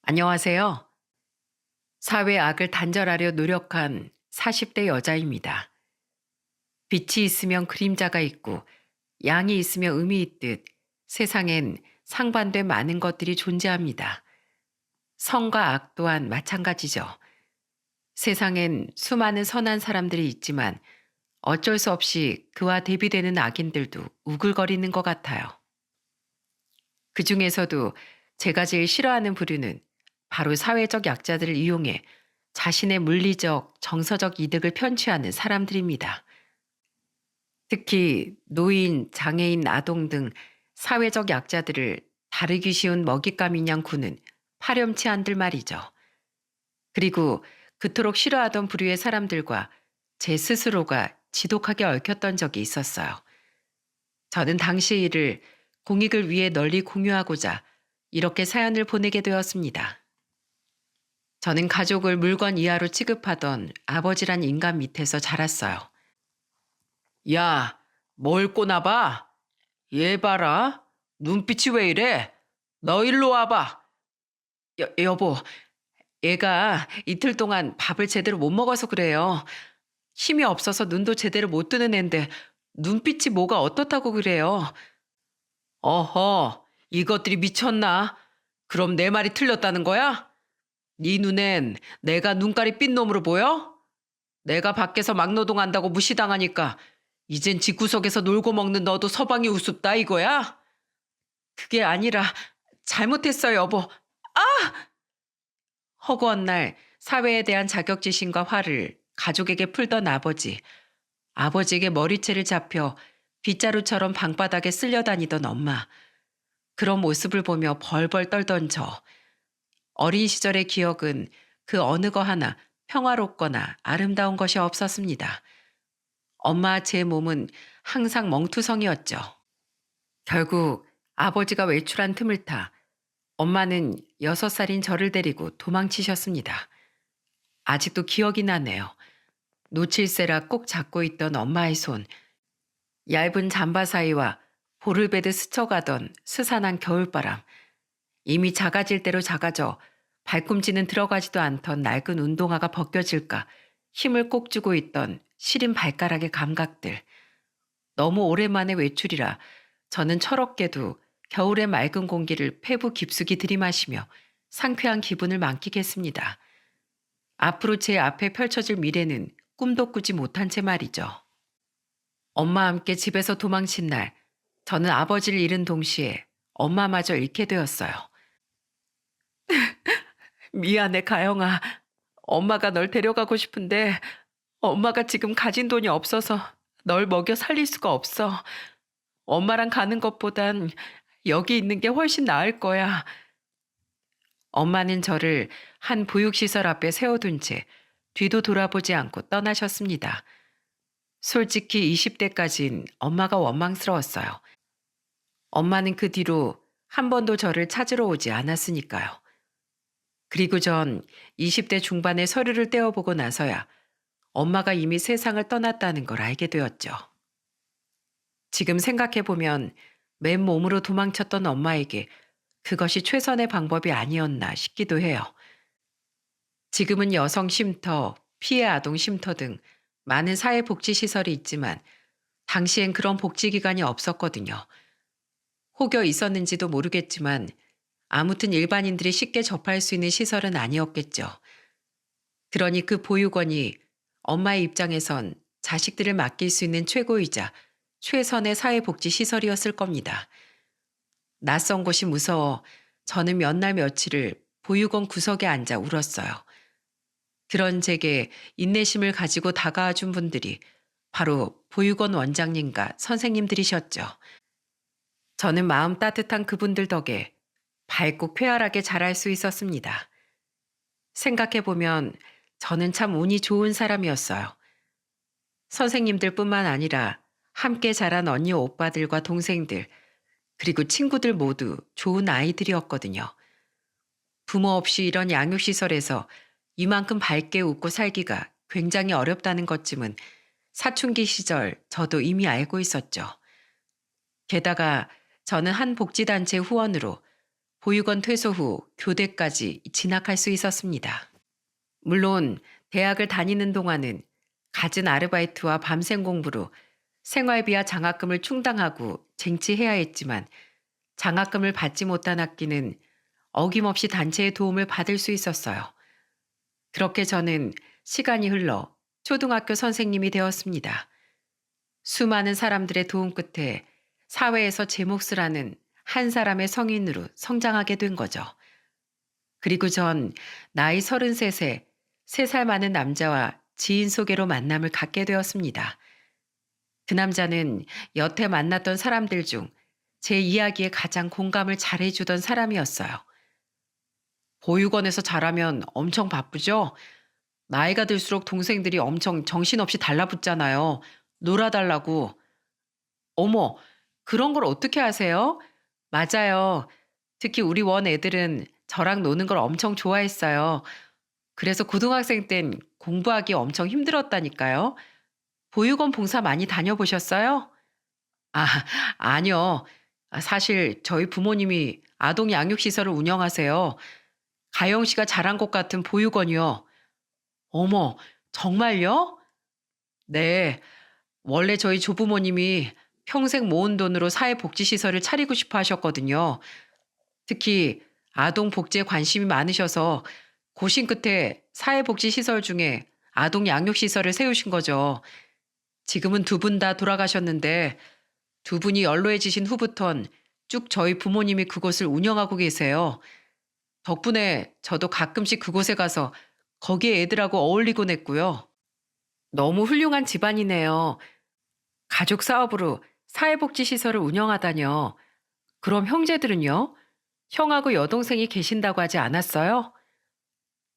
안녕하세요. 사회 악을 단절하려 노력한 40대 여자입니다. 빛이 있으면 그림자가 있고 양이 있으면 음이 있듯 세상엔 상반된 많은 것들이 존재합니다. 선과 악 또한 마찬가지죠. 세상엔 수많은 선한 사람들이 있지만 어쩔 수 없이 그와 대비되는 악인들도 우글거리는 것 같아요. 그 중에서도 제가 제일 싫어하는 부류는 바로 사회적 약자들을 이용해 자신의 물리적, 정서적 이득을 편취하는 사람들입니다. 특히 노인, 장애인, 아동 등 사회적 약자들을 다루기 쉬운 먹잇감인 양 구는 파렴치한들 말이죠. 그리고 그토록 싫어하던 부류의 사람들과 제 스스로가 지독하게 얽혔던 적이 있었어요. 저는 당시 일을 공익을 위해 널리 공유하고자 이렇게 사연을 보내게 되었습니다. 저는 가족을 물건 이하로 취급하던 아버지란 인간 밑에서 자랐어요. 야, 뭘 꼬나봐? 얘 봐라. 눈빛이 왜 이래? 너 일로 와봐. 여보, 애가 이틀 동안 밥을 제대로 못 먹어서 그래요. 힘이 없어서 눈도 제대로 못 뜨는 앤데 눈빛이 뭐가 어떻다고 그래요. 어허, 이것들이 미쳤나? 그럼 내 말이 틀렸다는 거야? 네 눈엔 내가 눈깔이 삔 놈으로 보여? 내가 밖에서 막노동한다고 무시당하니까 이젠 집구석에서 놀고 먹는 너도 서방이 우습다 이거야? 그게 아니라 잘못했어요, 여보. 허구한 날 사회에 대한 자격지심과 화를 가족에게 풀던 아버지. 아버지에게 머리채를 잡혀 빗자루처럼 방바닥에 쓸려다니던 엄마. 그런 모습을 보며 벌벌 떨던 저. 어린 시절의 기억은 그 어느 거 하나 평화롭거나 아름다운 것이 없었습니다. 엄마와 제 몸은 항상 멍투성이었죠. 결국 아버지가 외출한 틈을 타 엄마는 6살인 저를 데리고 도망치셨습니다. 아직도 기억이 나네요. 놓칠세라 꼭 잡고 있던 엄마의 손, 얇은 잠바 사이와 볼을 베듯 스쳐가던 스산한 겨울바람, 이미 작아질 대로 작아져 발꿈치는 들어가지도 않던 낡은 운동화가 벗겨질까 힘을 꼭 주고 있던 시린 발가락의 감각들. 너무 오랜만에 외출이라 저는 철없게도 겨울의 맑은 공기를 폐부 깊숙이 들이마시며 상쾌한 기분을 만끽했습니다. 앞으로 제 앞에 펼쳐질 미래는 꿈도 꾸지 못한 채 말이죠. 엄마와 함께 집에서 도망친 날, 저는 아버지를 잃은 동시에 엄마마저 잃게 되었어요. 미안해, 가영아. 엄마가 널 데려가고 싶은데 엄마가 지금 가진 돈이 없어서 널 먹여 살릴 수가 없어. 엄마랑 가는 것보단 여기 있는 게 훨씬 나을 거야. 엄마는 저를 한 보육시설 앞에 세워둔 채 뒤도 돌아보지 않고 떠나셨습니다. 솔직히 20대까진 엄마가 원망스러웠어요. 엄마는 그 뒤로 한 번도 저를 찾으러 오지 않았으니까요. 그리고 전 20대 중반에 서류를 떼어보고 나서야 엄마가 이미 세상을 떠났다는 걸 알게 되었죠. 지금 생각해보면 맨몸으로 도망쳤던 엄마에게 그것이 최선의 방법이 아니었나 싶기도 해요. 지금은 여성 쉼터, 피해 아동 쉼터 등 많은 사회복지시설이 있지만 당시엔 그런 복지기관이 없었거든요. 혹여 있었는지도 모르겠지만 아무튼 일반인들이 쉽게 접할 수 있는 시설은 아니었겠죠. 그러니 그 보육원이 엄마의 입장에선 자식들을 맡길 수 있는 최고이자 최선의 사회복지시설이었을 겁니다. 낯선 곳이 무서워 저는 몇 날 며칠을 보육원 구석에 앉아 울었어요. 그런 제게 인내심을 가지고 다가와 준 분들이 바로 보육원 원장님과 선생님들이셨죠. 저는 마음 따뜻한 그분들 덕에 밝고 쾌활하게 자랄 수 있었습니다. 생각해보면 저는 참 운이 좋은 사람이었어요. 선생님들뿐만 아니라 함께 자란 언니 오빠들과 동생들, 그리고 친구들 모두 좋은 아이들이었거든요. 부모 없이 이런 양육시설에서 이만큼 밝게 웃고 살기가 굉장히 어렵다는 것쯤은 사춘기 시절 저도 이미 알고 있었죠. 게다가 저는 한 복지단체 후원으로 보육원 퇴소 후 교대까지 진학할 수 있었습니다. 물론 대학을 다니는 동안은 갖은 아르바이트와 밤샘 공부로 생활비와 장학금을 충당하고 쟁취해야 했지만 장학금을 받지 못한 학기는 어김없이 단체의 도움을 받을 수 있었어요. 그렇게 저는 시간이 흘러 초등학교 선생님이 되었습니다. 수많은 사람들의 도움 끝에 사회에서 제 몫을 하는 한 사람의 성인으로 성장하게 된 거죠. 그리고 전 나이 33세, 3살 많은 남자와 지인 소개로 만남을 갖게 되었습니다. 그 남자는 여태 만났던 사람들 중 제 이야기에 가장 공감을 잘해주던 사람이었어요. 보육원에서 자라면 엄청 바쁘죠? 나이가 들수록 동생들이 엄청 정신없이 달라붙잖아요. 놀아달라고. 어머, 그런 걸 어떻게 아세요? 맞아요. 특히 우리 원 애들은 저랑 노는 걸 엄청 좋아했어요. 그래서 고등학생 땐 공부하기 엄청 힘들었다니까요. 보육원 봉사 많이 다녀보셨어요? 아, 아니요. 사실 저희 부모님이 아동 양육시설을 운영하세요. 가영 씨가 잘한 것 같은 보육원이요. 어머, 정말요? 네. 원래 저희 조부모님이 평생 모은 돈으로 사회복지시설을 차리고 싶어 하셨거든요. 특히 아동 복지에 관심이 많으셔서 고심 끝에 사회복지시설 중에 아동 양육시설을 세우신 거죠. 지금은 두 분 다 돌아가셨는데 두 분이 연로해지신 후부턴 쭉 저희 부모님이 그곳을 운영하고 계세요. 덕분에 저도 가끔씩 그곳에 가서 거기에 애들하고 어울리곤 했고요. 너무 훌륭한 집안이네요. 가족 사업으로 사회복지시설을 운영하다뇨. 그럼 형제들은요? 형하고 여동생이 계신다고 하지 않았어요?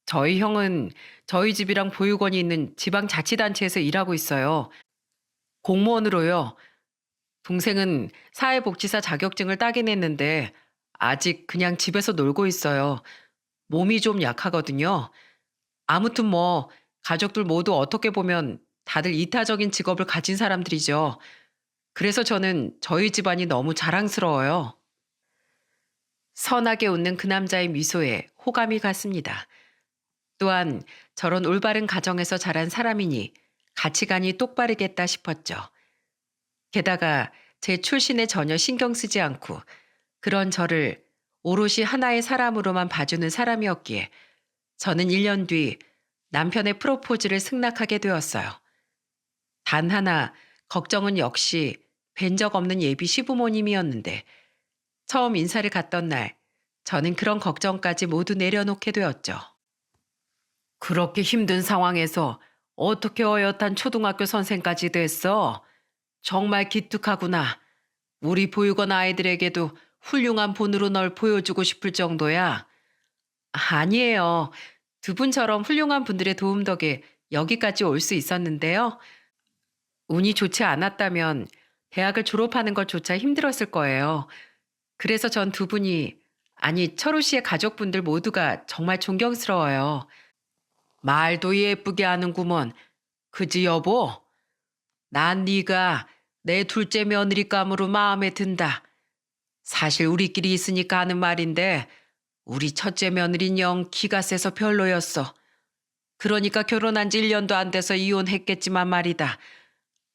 저희 형은 저희 집이랑 보육원이 있는 지방자치단체에서 일하고 있어요. 공무원으로요. 동생은 사회복지사 자격증을 따긴 했는데 아직 그냥 집에서 놀고 있어요. 몸이 좀 약하거든요. 아무튼 뭐 가족들 모두 어떻게 보면 다들 이타적인 직업을 가진 사람들이죠. 그래서 저는 저희 집안이 너무 자랑스러워요. 선하게 웃는 그 남자의 미소에 호감이 갔습니다. 또한 저런 올바른 가정에서 자란 사람이니 가치관이 똑바르겠다 싶었죠. 게다가 제 출신에 전혀 신경 쓰지 않고 그런 저를 오롯이 하나의 사람으로만 봐주는 사람이었기에 저는 1년 뒤 남편의 프로포즈를 승낙하게 되었어요. 단 하나 걱정은 역시 뵌 적 없는 예비 시부모님이었는데 처음 인사를 갔던 날 저는 그런 걱정까지 모두 내려놓게 되었죠. 그렇게 힘든 상황에서 어떻게 어엿한 초등학교 선생까지 됐어? 정말 기특하구나. 우리 보육원 아이들에게도 훌륭한 본으로 널 보여주고 싶을 정도야. 아니에요. 두 분처럼 훌륭한 분들의 도움 덕에 여기까지 올 수 있었는데요. 운이 좋지 않았다면 대학을 졸업하는 것조차 힘들었을 거예요. 그래서 전 두 분이, 아니, 철우 씨의 가족분들 모두가 정말 존경스러워요. 말도 예쁘게 하는구먼. 그지 여보? 난 네가 내 둘째 며느리감으로 마음에 든다. 사실 우리끼리 있으니까 하는 말인데 우리 첫째 며느리는 영 기가 세서 별로였어. 그러니까 결혼한 지 1년도 안 돼서 이혼했겠지만 말이다.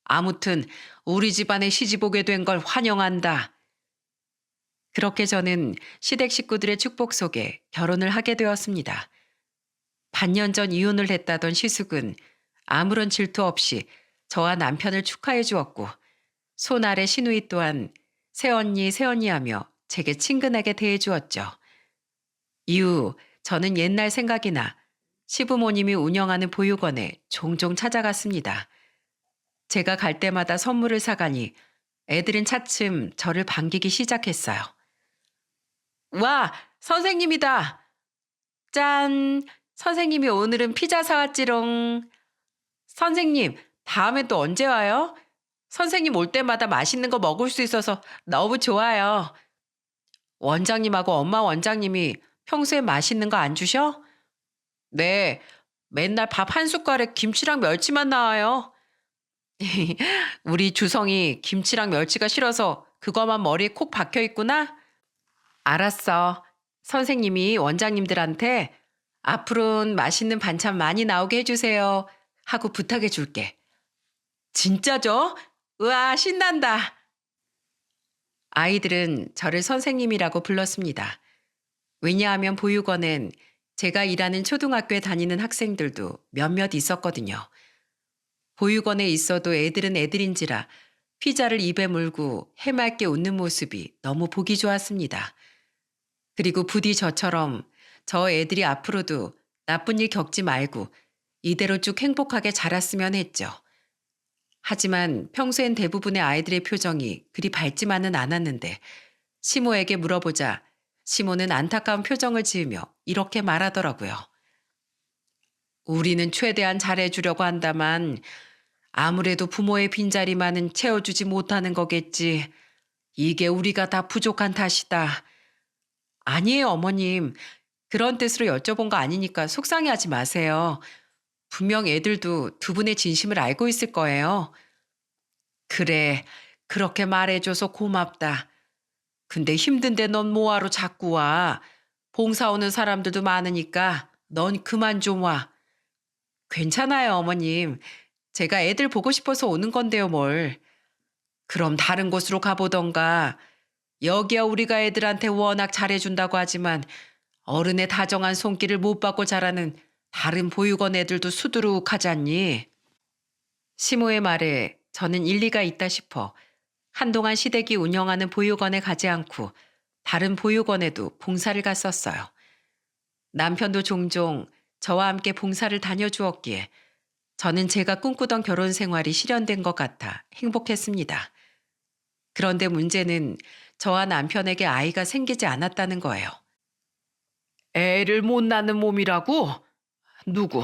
아무튼 우리 집안에 시집 오게 된 걸 환영한다. 그렇게 저는 시댁 식구들의 축복 속에 결혼을 하게 되었습니다. 반년 전 이혼을 했다던 시숙은 아무런 질투 없이 저와 남편을 축하해 주었고 손 아래 시누이 또한 새언니 새언니 하며 제게 친근하게 대해 주었죠. 이후 저는 옛날 생각이 나 시부모님이 운영하는 보육원에 종종 찾아갔습니다. 제가 갈 때마다 선물을 사가니 애들은 차츰 저를 반기기 시작했어요. 와, 선생님이다. 짠, 선생님이 오늘은 피자 사왔지롱. 선생님, 다음에 또 언제 와요? 선생님 올 때마다 맛있는 거 먹을 수 있어서 너무 좋아요. 원장님하고 엄마 원장님이 평소에 맛있는 거 안 주셔? 네, 맨날 밥 한 숟갈에 김치랑 멸치만 나와요. 우리 주성이 김치랑 멸치가 싫어서 그거만 머리에 콕 박혀 있구나? 알았어. 선생님이 원장님들한테 앞으로는 맛있는 반찬 많이 나오게 해주세요 하고 부탁해 줄게. 진짜죠? 우와, 신난다. 아이들은 저를 선생님이라고 불렀습니다. 왜냐하면 보육원엔 제가 일하는 초등학교에 다니는 학생들도 몇몇 있었거든요. 보육원에 있어도 애들은 애들인지라 피자를 입에 물고 해맑게 웃는 모습이 너무 보기 좋았습니다. 그리고 부디 저처럼 저 애들이 앞으로도 나쁜 일 겪지 말고 이대로 쭉 행복하게 자랐으면 했죠. 하지만 평소엔 대부분의 아이들의 표정이 그리 밝지만은 않았는데 시모에게 물어보자 시모는 안타까운 표정을 지으며 이렇게 말하더라고요. 우리는 최대한 잘해주려고 한다만 아무래도 부모의 빈자리만은 채워주지 못하는 거겠지. 이게 우리가 다 부족한 탓이다. 아니에요, 어머님. 그런 뜻으로 여쭤본 거 아니니까 속상해하지 마세요. 분명 애들도 두 분의 진심을 알고 있을 거예요. 그래, 그렇게 말해줘서 고맙다. 근데 힘든데 넌 뭐하러 자꾸 와. 봉사 오는 사람들도 많으니까 넌 그만 좀 와. 괜찮아요, 어머님. 제가 애들 보고 싶어서 오는 건데요, 뭘. 그럼 다른 곳으로 가보던가. 여기야 우리가 애들한테 워낙 잘해준다고 하지만 어른의 다정한 손길을 못 받고 자라는 다른 보육원 애들도 수두룩하잖니. 시모의 말에 저는 일리가 있다 싶어 한동안 시댁이 운영하는 보육원에 가지 않고 다른 보육원에도 봉사를 갔었어요. 남편도 종종 저와 함께 봉사를 다녀주었기에 저는 제가 꿈꾸던 결혼 생활이 실현된 것 같아 행복했습니다. 그런데 문제는 저와 남편에게 아이가 생기지 않았다는 거예요. 애를 못 낳는 몸이라고? 누구?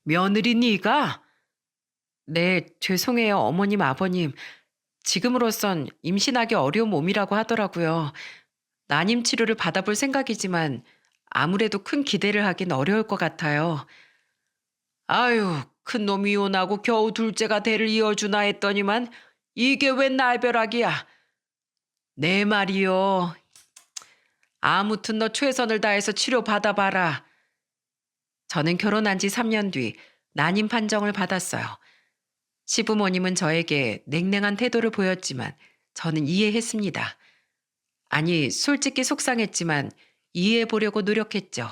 며느리 네가? 네, 죄송해요, 어머님, 아버님. 지금으로선 임신하기 어려운 몸이라고 하더라고요. 난임 치료를 받아볼 생각이지만 아무래도 큰 기대를 하긴 어려울 것 같아요. 아유, 큰 놈이 이혼하고 겨우 둘째가 대를 이어주나 했더니만 이게 웬 날벼락이야. 내 말이요. 아무튼 너 최선을 다해서 치료 받아봐라. 저는 결혼한 지 3년 뒤 난임 판정을 받았어요. 시부모님은 저에게 냉랭한 태도를 보였지만 저는 이해했습니다. 아니, 솔직히 속상했지만 이해해 보려고 노력했죠.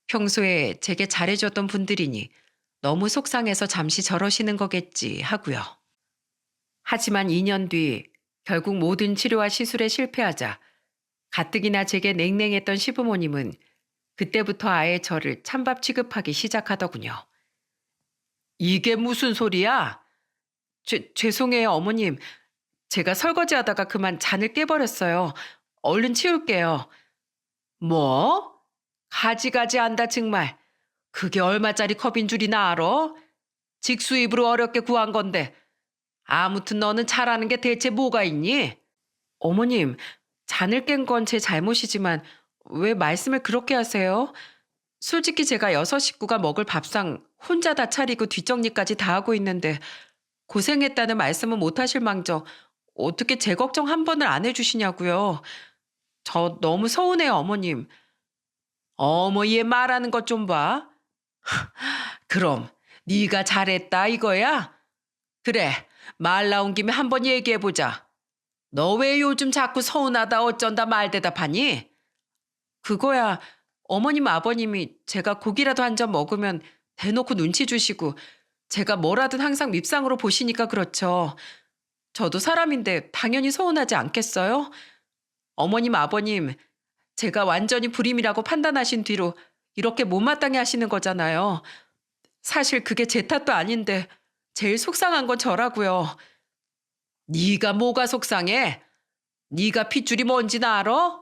평소에 제게 잘해줬던 분들이니 너무 속상해서 잠시 저러시는 거겠지 하고요. 하지만 2년 뒤 결국 모든 치료와 시술에 실패하자 가뜩이나 제게 냉랭했던 시부모님은 그때부터 아예 저를 찬밥 취급하기 시작하더군요. 이게 무슨 소리야? 죄송해요, 어머님. 제가 설거지하다가 그만 잔을 깨버렸어요. 얼른 치울게요. 뭐? 가지가지 한다 정말. 그게 얼마짜리 컵인 줄이나 알아? 직수입으로 어렵게 구한 건데. 아무튼 너는 잘하는 게 대체 뭐가 있니? 어머님, 잔을 깬 건 제 잘못이지만 왜 말씀을 그렇게 하세요? 솔직히 제가 6식구가 먹을 밥상 혼자 다 차리고 뒷정리까지 다 하고 있는데 고생했다는 말씀은 못 하실 망정 어떻게 제 걱정 한 번을 안 해주시냐고요. 저 너무 서운해요, 어머님. 어머, 얘 말하는 것 좀 봐. 그럼 네가 잘했다 이거야? 그래, 말 나온 김에 한번 얘기해보자. 너 왜 요즘 자꾸 서운하다 어쩐다 말 대답하니? 그거야, 어머님 아버님이 제가 고기라도 한 점 먹으면 대놓고 눈치 주시고 제가 뭐라든 항상 밉상으로 보시니까 그렇죠. 저도 사람인데 당연히 서운하지 않겠어요? 어머님 아버님, 제가 완전히 불임이라고 판단하신 뒤로 이렇게 못마땅해 하시는 거잖아요. 사실 그게 제 탓도 아닌데 제일 속상한 건 저라고요. 네가 뭐가 속상해? 네가 핏줄이 뭔지나 알아?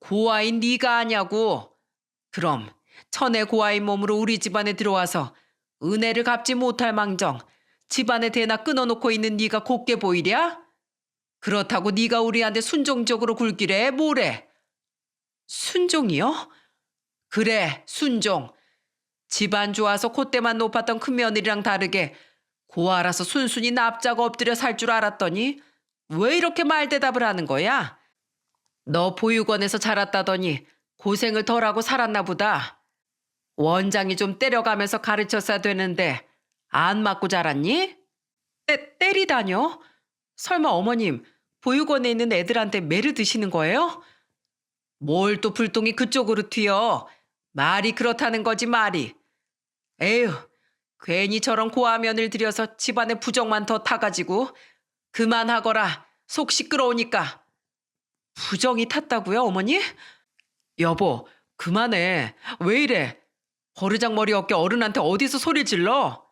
고아인 네가 아냐고. 그럼 천의 고아인 몸으로 우리 집안에 들어와서 은혜를 갚지 못할 망정 집안에 대나 끊어놓고 있는 네가 곱게 보이랴? 그렇다고 네가 우리한테 순종적으로 굴기래 뭐래? 순종이요? 그래, 순종. 집안 좋아서 콧대만 높았던 큰며느리랑 다르게 고아라서 순순히 납작 엎드려 살 줄 알았더니 왜 이렇게 말대답을 하는 거야? 너 보육원에서 자랐다더니 고생을 덜 하고 살았나 보다. 원장이 좀 때려가면서 가르쳤어야 되는데 안 맞고 자랐니? 때리다뇨? 설마 어머님 보육원에 있는 애들한테 매를 드시는 거예요? 뭘 또 불똥이 그쪽으로 튀어. 말이 그렇다는 거지 말이. 에휴, 괜히 저런 고아면을 들여서 집안에 부정만 더 타가지고 그만하거라. 속 시끄러우니까. 부정이 탔다고요, 어머니? 여보, 그만해. 왜 이래? 버르장머리 없게 어른한테 어디서 소리 질러?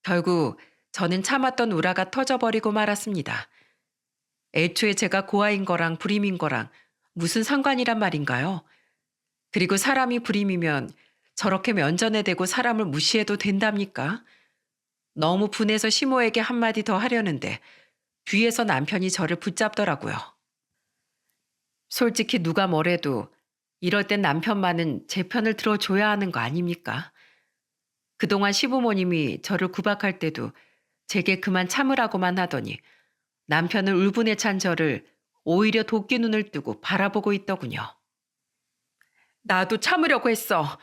결국 저는 참았던 우라가 터져버리고 말았습니다. 애초에 제가 고아인 거랑 불임인 거랑 무슨 상관이란 말인가요? 그리고 사람이 불임이면 저렇게 면전에 대고 사람을 무시해도 된답니까? 너무 분해서 시모에게 한마디 더 하려는데 뒤에서 남편이 저를 붙잡더라고요. 솔직히 누가 뭐래도 이럴 땐 남편만은 제 편을 들어줘야 하는 거 아닙니까? 그동안 시부모님이 저를 구박할 때도 제게 그만 참으라고만 하더니 남편을 울분에 찬 저를 오히려 도끼 눈을 뜨고 바라보고 있더군요. 나도 참으려고 했어.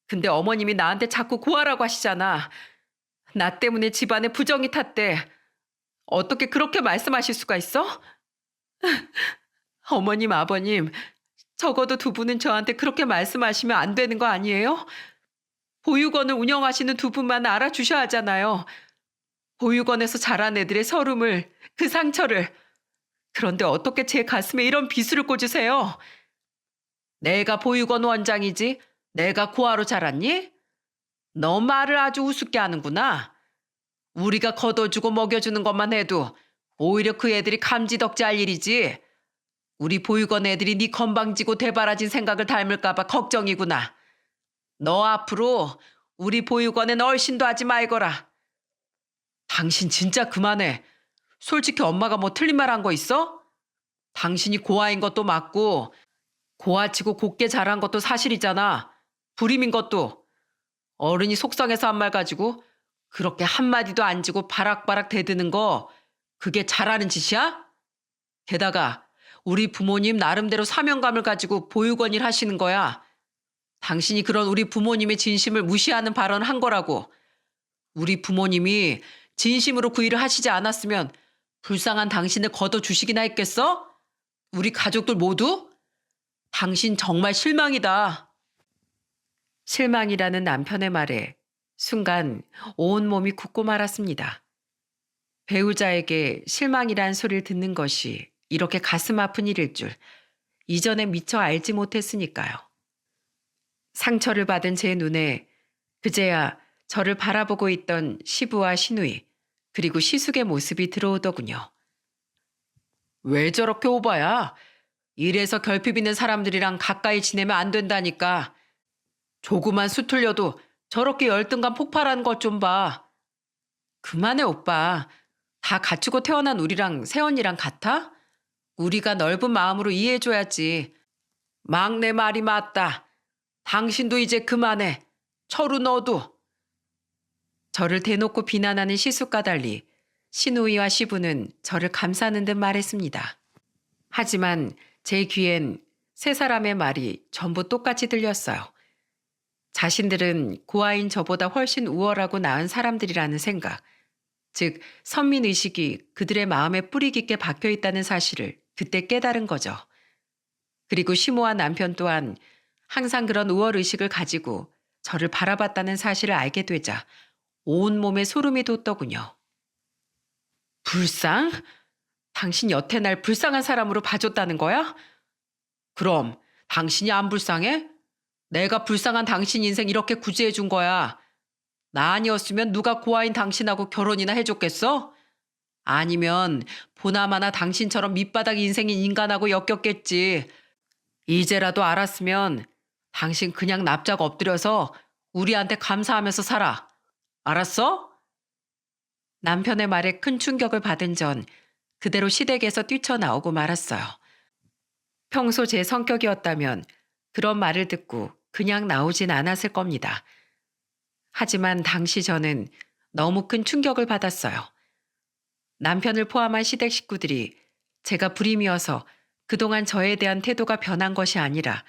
근데 어머님이 나한테 자꾸 구하라고 하시잖아. 나 때문에 집안에 부정이 탔대. 어떻게 그렇게 말씀하실 수가 있어? 어머님, 아버님, 적어도 두 분은 저한테 그렇게 말씀하시면 안 되는 거 아니에요? 보육원을 운영하시는 두 분만 알아주셔야 하잖아요. 보육원에서 자란 애들의 서름을, 그 상처를. 그런데 어떻게 제 가슴에 이런 비수를 꽂으세요? 내가 보육원 원장이지 내가 고아로 자랐니? 너 말을 아주 우습게 하는구나. 우리가 걷어주고 먹여주는 것만 해도 오히려 그 애들이 감지덕지할 일이지. 우리 보육원 애들이 네 건방지고 대바라진 생각을 닮을까 봐 걱정이구나. 너 앞으로 우리 보육원엔 얼씬도 하지 말거라. 당신 진짜 그만해. 솔직히 엄마가 뭐 틀린 말 한 거 있어? 당신이 고아인 것도 맞고 고아치고 곱게 자란 것도 사실이잖아. 불임인 것도. 어른이 속상해서 한 말 가지고 그렇게 한마디도 안 지고 바락바락 대드는 거 그게 잘하는 짓이야? 게다가 우리 부모님 나름대로 사명감을 가지고 보육원 일 하시는 거야. 당신이 그런 우리 부모님의 진심을 무시하는 발언 한 거라고. 우리 부모님이 진심으로 그 일을 하시지 않았으면 불쌍한 당신을 걷어주시기나 했겠어? 우리 가족들 모두? 당신 정말 실망이다. 실망이라는 남편의 말에 순간 온몸이 굳고 말았습니다. 배우자에게 실망이란 소리를 듣는 것이 이렇게 가슴 아픈 일일 줄 이전에 미처 알지 못했으니까요. 상처를 받은 제 눈에 그제야 저를 바라보고 있던 시부와 시누이 그리고 시숙의 모습이 들어오더군요. 왜 저렇게 오바야? 이래서 결핍 있는 사람들이랑 가까이 지내면 안 된다니까. 조그만 수틀려도 저렇게 열등감 폭발하는 것 좀 봐. 그만해 오빠. 다 갖추고 태어난 우리랑 새언니랑 같아? 우리가 넓은 마음으로 이해해줘야지. 막내 말이 맞다. 당신도 이제 그만해. 철우 너도. 저를 대놓고 비난하는 시숙과 달리 시누이와 시부는 저를 감싸는 듯 말했습니다. 하지만 제 귀엔 세 사람의 말이 전부 똑같이 들렸어요. 자신들은 고아인 저보다 훨씬 우월하고 나은 사람들이라는 생각, 즉 선민의식이 그들의 마음에 뿌리 깊게 박혀 있다는 사실을 그때 깨달은 거죠. 그리고 시모와 남편 또한 항상 그런 우월의식을 가지고 저를 바라봤다는 사실을 알게 되자 온몸에 소름이 돋더군요. 불쌍? 당신 여태 날 불쌍한 사람으로 봐줬다는 거야? 그럼 당신이 안 불쌍해? 내가 불쌍한 당신 인생 이렇게 구제해 준 거야. 나 아니었으면 누가 고아인 당신하고 결혼이나 해줬겠어? 아니면 보나마나 당신처럼 밑바닥 인생인 인간하고 엮였겠지. 이제라도 알았으면 당신 그냥 납작 엎드려서 우리한테 감사하면서 살아. 알았어? 남편의 말에 큰 충격을 받은 전 그대로 시댁에서 뛰쳐나오고 말았어요. 평소 제 성격이었다면 그런 말을 듣고 그냥 나오진 않았을 겁니다. 하지만 당시 저는 너무 큰 충격을 받았어요. 남편을 포함한 시댁 식구들이 제가 불임이어서 그동안 저에 대한 태도가 변한 것이 아니라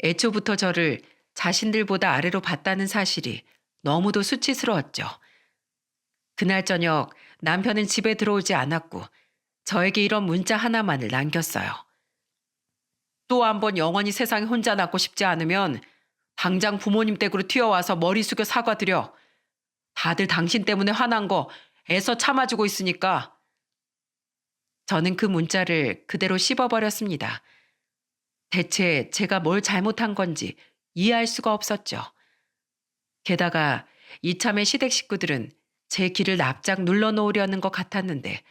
애초부터 저를 자신들보다 아래로 봤다는 사실이 너무도 수치스러웠죠. 그날 저녁 남편은 집에 들어오지 않았고 저에게 이런 문자 하나만을 남겼어요. 또 한 번 영원히 세상에 혼자 남고 싶지 않으면 당장 부모님 댁으로 튀어와서 머리 숙여 사과드려. 다들 당신 때문에 화난 거 애써 참아주고 있으니까. 저는 그 문자를 그대로 씹어버렸습니다. 대체 제가 뭘 잘못한 건지 이해할 수가 없었죠. 게다가 이참에 시댁 식구들은 제 길을 납작 눌러놓으려는 것 같았는데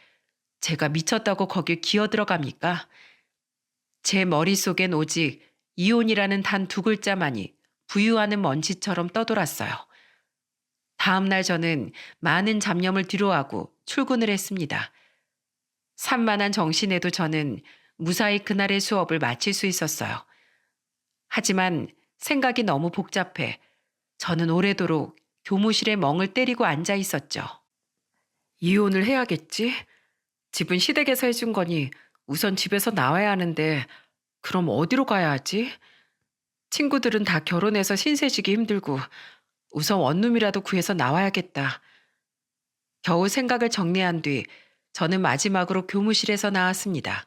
제가 미쳤다고 거길 기어들어갑니까? 제 머릿속엔 오직 이혼이라는 단 두 글자만이 부유하는 먼지처럼 떠돌았어요. 다음 날 저는 많은 잡념을 뒤로하고 출근을 했습니다. 산만한 정신에도 저는 무사히 그날의 수업을 마칠 수 있었어요. 하지만 생각이 너무 복잡해 저는 오래도록 교무실에 멍을 때리고 앉아 있었죠. 이혼을 해야겠지? 집은 시댁에서 해준 거니 우선 집에서 나와야 하는데 그럼 어디로 가야 하지? 친구들은 다 결혼해서 신세지기 힘들고 우선 원룸이라도 구해서 나와야겠다. 겨우 생각을 정리한 뒤 저는 마지막으로 교무실에서 나왔습니다.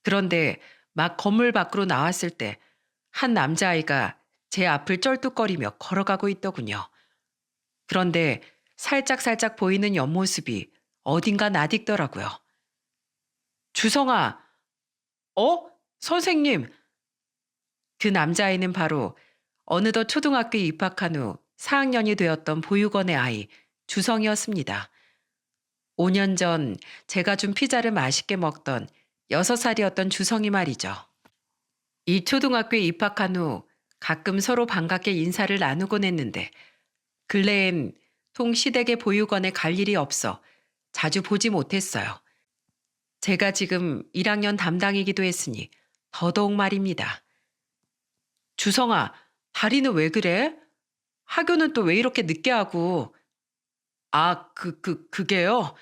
그런데 막 건물 밖으로 나왔을 때 한 남자아이가 제 앞을 쩔뚝거리며 걸어가고 있더군요. 그런데 살짝살짝 보이는 옆모습이 어딘가 낯익더라고요. 주성아, 선생님. 그 남자아이는 바로 어느덧 초등학교에 입학한 후 4학년이 되었던 보육원의 아이 주성이었습니다. 5년 전 제가 준 피자를 맛있게 먹던 6살이었던 주성이 말이죠. 이 초등학교에 입학한 후 가끔 서로 반갑게 인사를 나누곤 했는데 근래엔 통 시댁의 보육원에 갈 일이 없어 자주 보지 못했어요. 제가 지금 1학년 담당이기도 했으니 더더욱 말입니다. 주성아, 다리는 왜 그래? 학교는 또 왜 이렇게 늦게 하고? 그게요?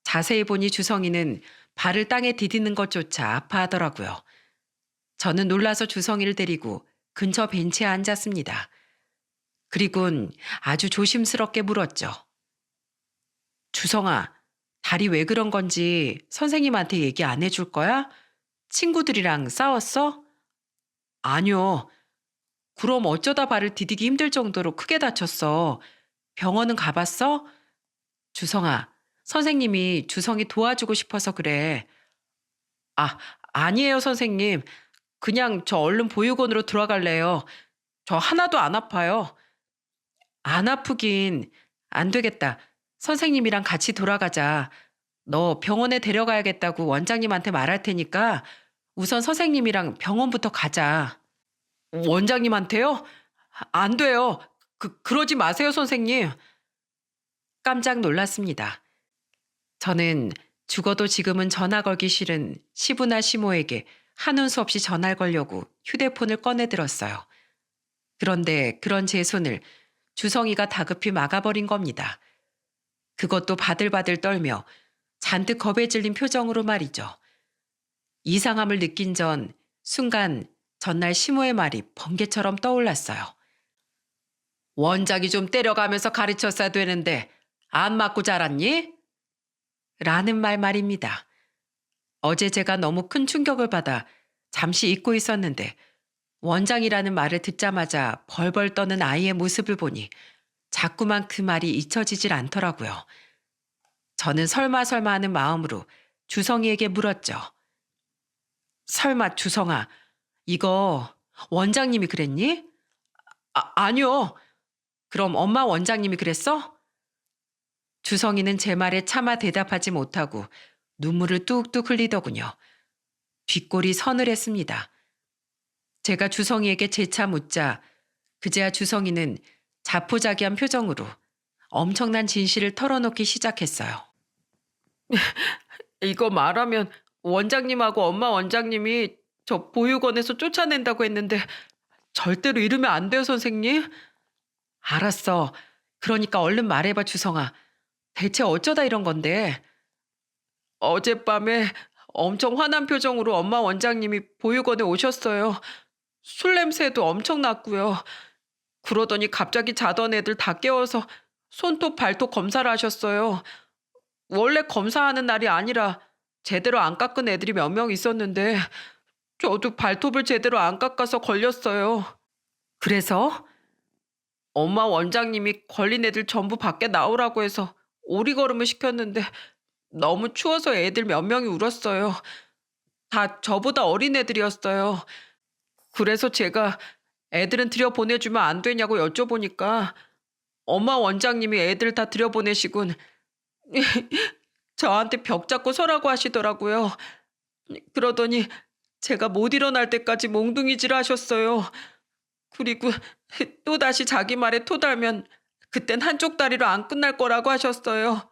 자세히 보니 주성이는 발을 땅에 디디는 것조차 아파하더라고요. 저는 놀라서 주성이를 데리고 근처 벤치에 앉았습니다. 그리곤 아주 조심스럽게 물었죠. 주성아, 다리 왜 그런 건지 선생님한테 얘기 안 해줄 거야? 친구들이랑 싸웠어? 아니요. 그럼 어쩌다 발을 디디기 힘들 정도로 크게 다쳤어. 병원은 가봤어? 주성아, 선생님이 주성이 도와주고 싶어서 그래. 아, 아니에요, 선생님. 그냥 저 얼른 보육원으로 들어갈래요. 저 하나도 안 아파요. 안 아프긴. 안 되겠다. 선생님이랑 같이 돌아가자. 너 병원에 데려가야겠다고 원장님한테 말할 테니까 우선 선생님이랑 병원부터 가자. 원장님한테요? 안 돼요. 그러지 마세요, 선생님. 깜짝 놀랐습니다. 저는 죽어도 지금은 전화 걸기 싫은 시부나 시모에게 한운 수 없이 전화를 걸려고 휴대폰을 꺼내 들었어요. 그런데 그런 제 손을 주성이가 다급히 막아버린 겁니다. 그것도 바들바들 떨며 잔뜩 겁에 질린 표정으로 말이죠. 이상함을 느낀 전 순간 전날 시모의 말이 번개처럼 떠올랐어요. 원장이 좀 때려가면서 가르쳤어야 되는데 안 맞고 자랐니? 라는 말입니다. 어제 제가 너무 큰 충격을 받아 잠시 잊고 있었는데 원장이라는 말을 듣자마자 벌벌 떠는 아이의 모습을 보니 자꾸만 그 말이 잊혀지질 않더라고요. 저는 설마 하는 마음으로 주성이에게 물었죠. 설마 주성아, 이거 원장님이 그랬니? 아니요. 그럼 엄마 원장님이 그랬어? 주성이는 제 말에 차마 대답하지 못하고 눈물을 뚝뚝 흘리더군요. 뒷골이 서늘했습니다. 제가 주성이에게 재차 묻자 그제야 주성이는 자포자기한 표정으로 엄청난 진실을 털어놓기 시작했어요. 이거 말하면 원장님하고 엄마 원장님이 저 보육원에서 쫓아낸다고 했는데 절대로 이러면 안 돼요, 선생님. 알았어. 그러니까 얼른 말해봐, 주성아. 대체 어쩌다 이런 건데? 어젯밤에 엄청 화난 표정으로 엄마 원장님이 보육원에 오셨어요. 술 냄새도 엄청 났고요. 그러더니 갑자기 자던 애들 다 깨워서 손톱, 발톱 검사를 하셨어요. 원래 검사하는 날이 아니라 제대로 안 깎은 애들이 몇 명 있었는데 저도 발톱을 제대로 안 깎아서 걸렸어요. 그래서 엄마 원장님이 걸린 애들 전부 밖에 나오라고 해서 오리걸음을 시켰는데 너무 추워서 애들 몇 명이 울었어요. 다 저보다 어린 애들이었어요. 그래서 제가 애들은 들여보내주면 안 되냐고 여쭤보니까 엄마 원장님이 애들 다 들여보내시군 저한테 벽 잡고 서라고 하시더라고요. 그러더니 제가 못 일어날 때까지 몽둥이질 하셨어요. 그리고 또다시 자기 말에 토달면 그땐 한쪽 다리로 안 끝날 거라고 하셨어요.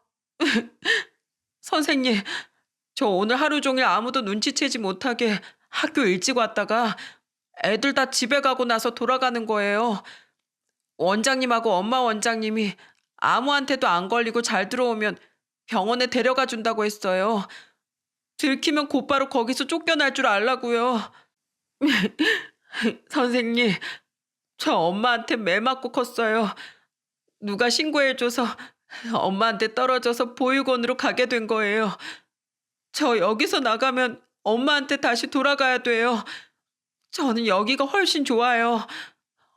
선생님, 저 오늘 하루 종일 아무도 눈치채지 못하게 학교 일찍 왔다가 애들 다 집에 가고 나서 돌아가는 거예요. 원장님하고 엄마 원장님이 아무한테도 안 걸리고 잘 들어오면 병원에 데려가 준다고 했어요. 들키면 곧바로 거기서 쫓겨날 줄 알라고요. 선생님, 저 엄마한테 매 맞고 컸어요. 누가 신고해줘서 엄마한테 떨어져서 보육원으로 가게 된 거예요. 저 여기서 나가면 엄마한테 다시 돌아가야 돼요. 저는 여기가 훨씬 좋아요.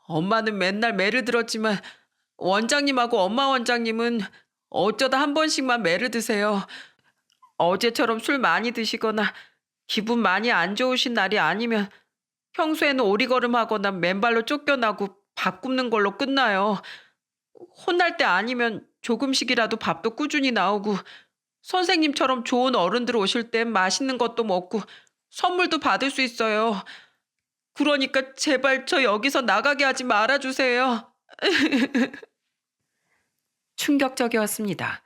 엄마는 맨날 매를 들었지만 원장님하고 엄마 원장님은 어쩌다 한 번씩만 매를 드세요. 어제처럼 술 많이 드시거나 기분 많이 안 좋으신 날이 아니면 평소에는 오리걸음하거나 맨발로 쫓겨나고 밥 굽는 걸로 끝나요. 혼날 때 아니면 조금씩이라도 밥도 꾸준히 나오고 선생님처럼 좋은 어른들 오실 땐 맛있는 것도 먹고 선물도 받을 수 있어요. 그러니까 제발 저 여기서 나가게 하지 말아주세요. 충격적이었습니다.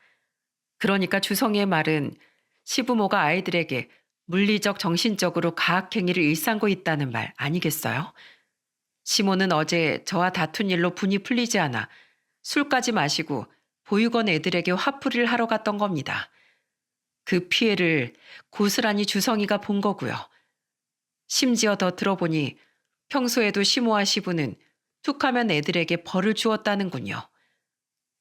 그러니까 주성이의 말은 시부모가 아이들에게 물리적, 정신적으로 가학행위를 일삼고 있다는 말 아니겠어요? 시모는 어제 저와 다툰 일로 분이 풀리지 않아 술까지 마시고 보육원 애들에게 화풀이를 하러 갔던 겁니다. 그 피해를 고스란히 주성이가 본 거고요. 심지어 더 들어보니 평소에도 시모와 시부는 툭하면 애들에게 벌을 주었다는군요.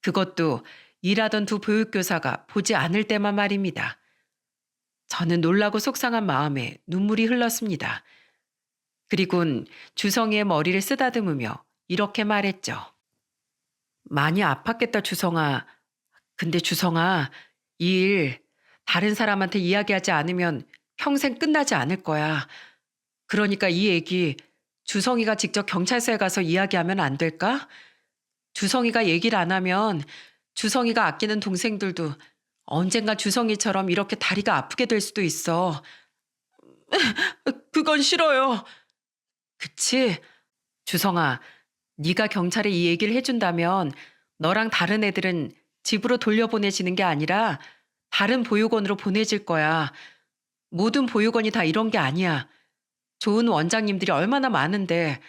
그것도 일하던 두 보육교사가 보지 않을 때만 말입니다. 저는 놀라고 속상한 마음에 눈물이 흘렀습니다. 그리곤 주성이의 머리를 쓰다듬으며 이렇게 말했죠. 많이 아팠겠다, 주성아. 근데 주성아, 이 일 다른 사람한테 이야기하지 않으면 평생 끝나지 않을 거야. 그러니까 이 얘기 주성이가 직접 경찰서에 가서 이야기하면 안 될까? 주성이가 얘기를 안 하면 주성이가 아끼는 동생들도 언젠가 주성이처럼 이렇게 다리가 아프게 될 수도 있어. 그건 싫어요. 그치? 주성아, 네가 경찰에 이 얘기를 해준다면 너랑 다른 애들은 집으로 돌려보내지는 게 아니라 다른 보육원으로 보내질 거야. 모든 보육원이 다 이런 게 아니야. 좋은 원장님들이 얼마나 많은데